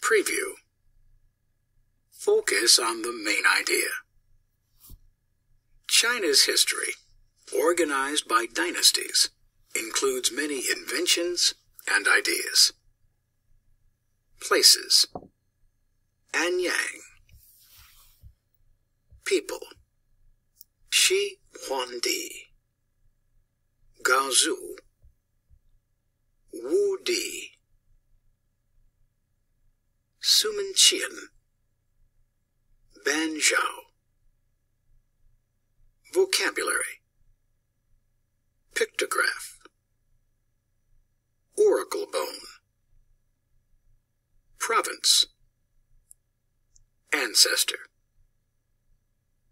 Preview. Focus on the main idea. China's history, organized by dynasties, includes many inventions and ideas. Places. Anyang. People. Shi Huangdi. Gaozu. Wu Di. Sumenqian. Banzhao. Vocabulary. Pictograph. Oracle bone. Province. Ancestor.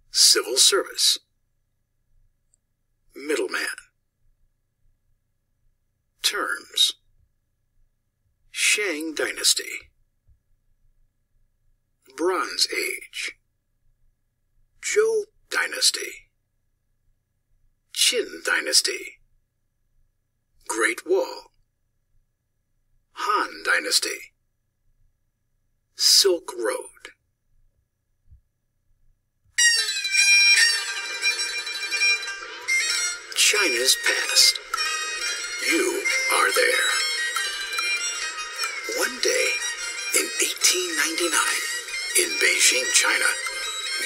Civil service. Middleman. Terms. Shang Dynasty. Bronze Age. Zhou Dynasty. Qin Dynasty. Great Wall. Han Dynasty. Silk Road. China's past. You are there. One day, in 1899, in Beijing, China,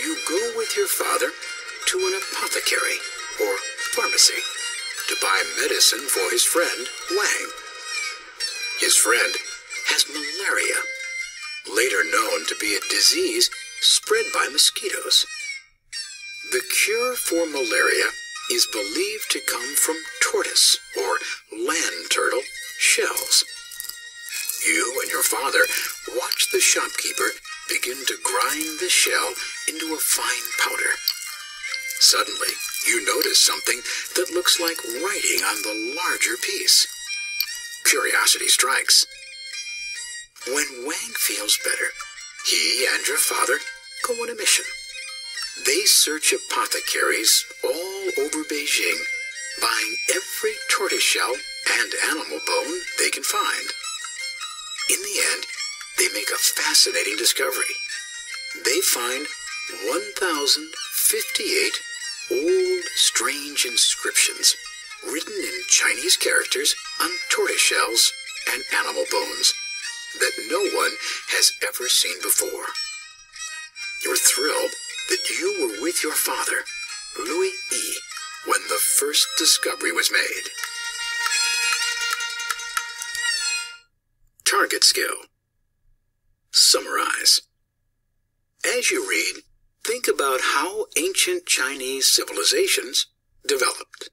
you go with your father to an apothecary, or pharmacy, to buy medicine for his friend, Wang. His friend has malaria, later known to be a disease spread by mosquitoes. The cure for malaria is believed to come from tortoise, or land turtle, shells. You and your father watch the shopkeeper begin to grind the shell into a fine powder. Suddenly, you notice something that looks like writing on the larger piece. Curiosity strikes. When Wang feels better, he and your father go on a mission. They search apothecaries all over Beijing, buying every tortoiseshell and animal bone they can find. In the end, they make a fascinating discovery. They find 1,058 old, strange inscriptions written in Chinese characters on tortoiseshells and animal bones that no one has ever seen before. You're thrilled that you were with your father, Louis Yi, when the first discovery was made. Target skill. Summarize. As you read, think about how ancient Chinese civilizations developed.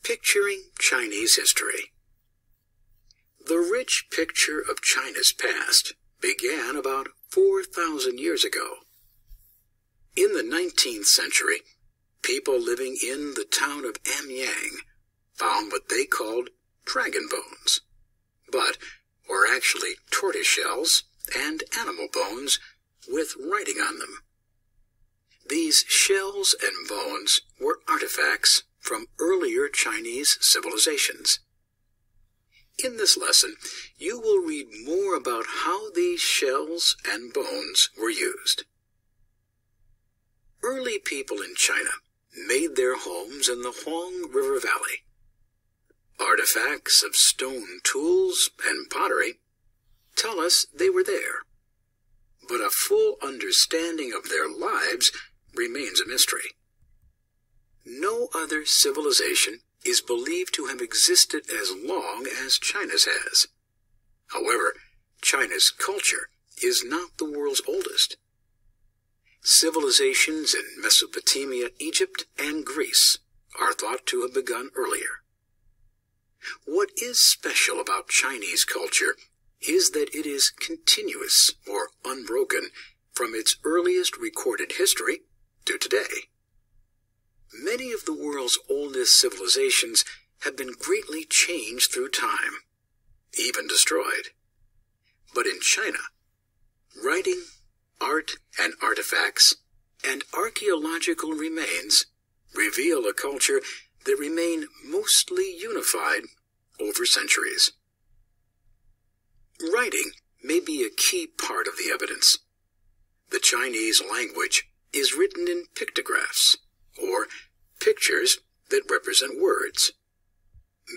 Picturing Chinese history. The rich picture of China's past began about 4,000 years ago. In the 19th century, people living in the town of Anyang found what they called dragon bones, but were actually tortoise shells and animal bones with writing on them. These shells and bones were artifacts from earlier Chinese civilizations. In this lesson, you will read more about how these shells and bones were used. Early people in China made their homes in the Huang River Valley. Artifacts of stone tools and pottery tell us they were there, but a full understanding of their lives remains a mystery. No other civilization is believed to have existed as long as China's has. However, China's culture is not the world's oldest. Civilizations in Mesopotamia, Egypt, and Greece are thought to have begun earlier. What is special about Chinese culture is that it is continuous or unbroken from its earliest recorded history to today. Many of the world's oldest civilizations have been greatly changed through time, even destroyed. But in China, writing, art, and artifacts, and archaeological remains reveal a culture that remained mostly unified over centuries. Writing may be a key part of the evidence. The Chinese language is written in pictographs, or pictures that represent words.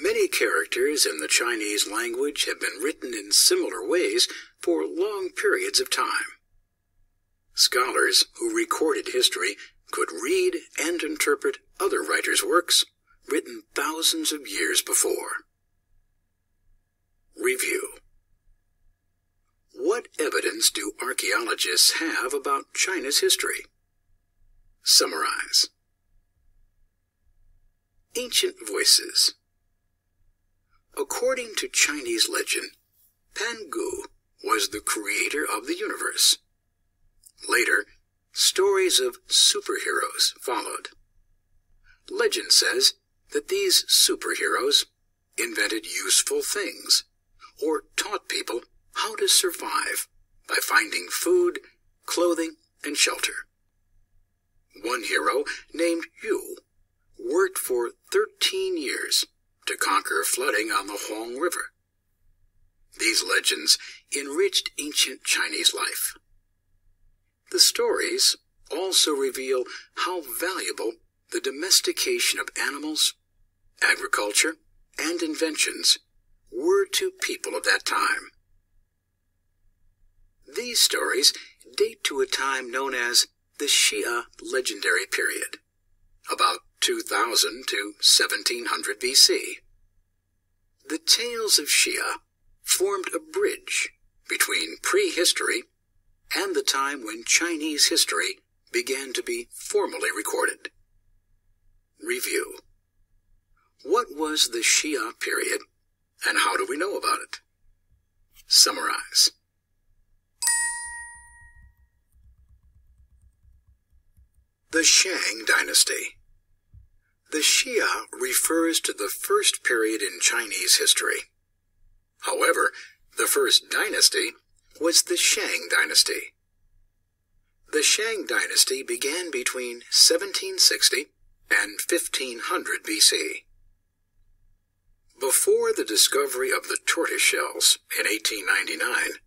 Many characters in the Chinese language have been written in similar ways for long periods of time. Scholars who recorded history could read and interpret other writers' works written thousands of years before. Review. What evidence do archaeologists have about China's history? Summarize. Ancient voices. According to Chinese legend, Pan Gu was the creator of the universe. Later, stories of superheroes followed. Legend says that these superheroes invented useful things or taught people how to survive by finding food, clothing, and shelter. One hero, named Yu, worked for 13 years to conquer flooding on the Huang River. These legends enriched ancient Chinese life. The stories also reveal how valuable the domestication of animals, agriculture, and inventions were to people of that time. These stories date to a time known as the Xia legendary period, about 2000 to 1700 BC. The tales of Xia formed a bridge between prehistory and the time when Chinese history began to be formally recorded. Review. What was the Xia period, and how do we know about it? Summarize. The Shang Dynasty. The Xia refers to the first period in Chinese history. However, the first dynasty was the Shang Dynasty. The Shang Dynasty began between 1760 and 1500 BC. Before the discovery of the tortoise shells in 1899,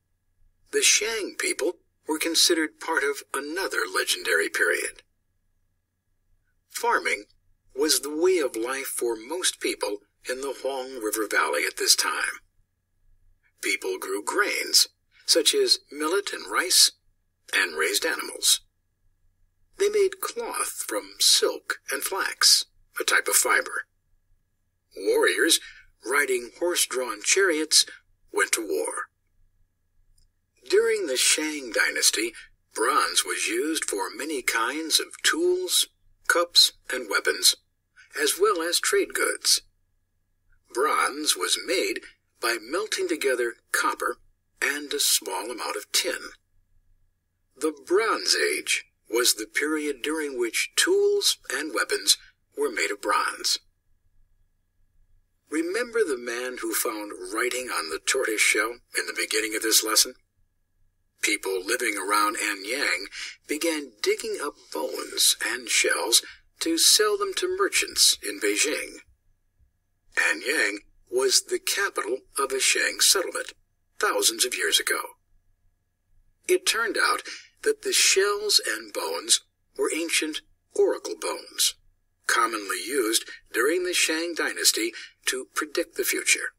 the Shang people were considered part of another legendary period. Farming was the way of life for most people in the Huang River Valley at this time. People grew grains, such as millet and rice, and raised animals. They made cloth from silk and flax, a type of fiber. Warriors, riding horse-drawn chariots, went to war. During the Shang Dynasty, bronze was used for many kinds of tools, cups, and weapons, as well as trade goods. Bronze was made by melting together copper and a small amount of tin. The Bronze Age was the period during which tools and weapons were made of bronze. Remember the man who found writing on the tortoise shell in the beginning of this lesson? People living around Anyang began digging up bones and shells to sell them to merchants in Beijing. Anyang was the capital of a Shang settlement thousands of years ago. It turned out that the shells and bones were ancient oracle bones, commonly used during the Shang Dynasty to predict the future.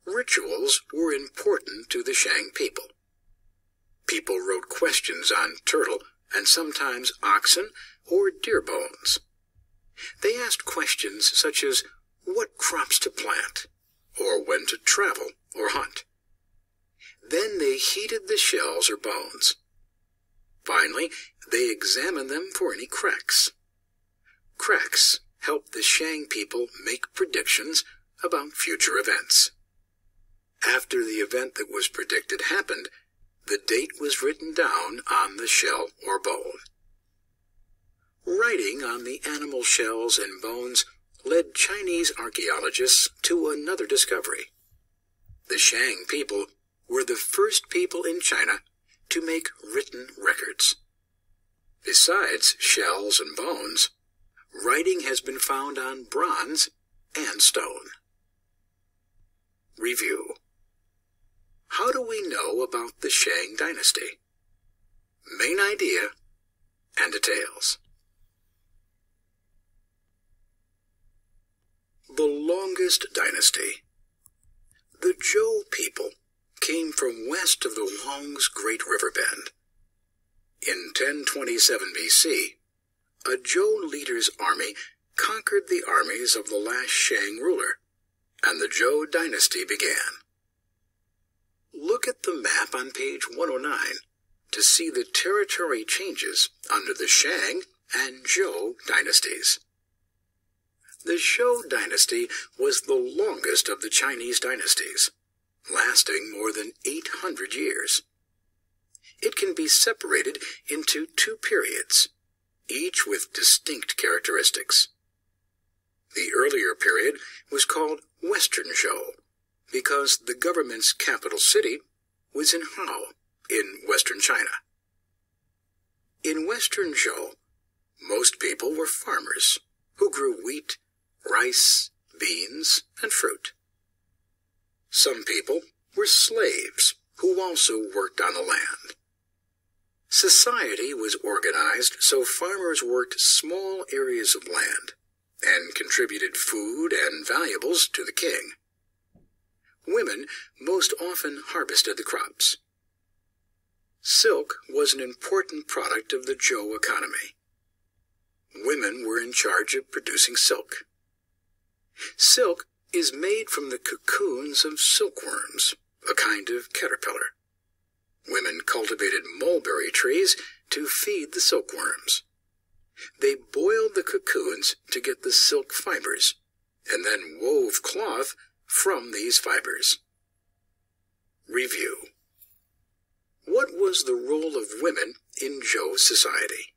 Rituals were important to the Shang people. People wrote questions on turtle and sometimes oxen or deer bones. They asked questions such as what crops to plant, or when to travel or hunt. Then they heated the shells or bones. Finally, they examined them for any cracks. Cracks helped the Shang people make predictions about future events. After the event that was predicted happened, the date was written down on the shell or bone. Writing on the animal shells and bones led Chinese archaeologists to another discovery. The Shang people were the first people in China to make written records. Besides shells and bones, writing has been found on bronze and stone. Review. how do we know about the Shang dynasty? Main idea and details. The longest dynasty. The Zhou people came from west of the Huang's Great River Bend. In 1027 BC, a Zhou leader's army conquered the armies of the last Shang ruler, and the Zhou dynasty began. Look at the map on page 109 to see the territory changes under the Shang and Zhou dynasties. The Zhou dynasty was the longest of the Chinese dynasties, lasting more than 800 years. It can be separated into two periods, each with distinct characteristics. The earlier period was called Western Zhou because the government's capital city was in Hao, in western China. In Western Zhou, most people were farmers who grew wheat, rice, beans, and fruit. Some people were slaves who also worked on the land. Society was organized so farmers worked small areas of land and contributed food and valuables to the king. Women most often harvested the crops. Silk was an important product of the Zhou economy. Women were in charge of producing silk. Silk is made from the cocoons of silkworms, a kind of caterpillar. Women cultivated mulberry trees to feed the silkworms. They boiled the cocoons to get the silk fibers, and then wove cloth from these fibers. Review. What was the role of women in Zhou society?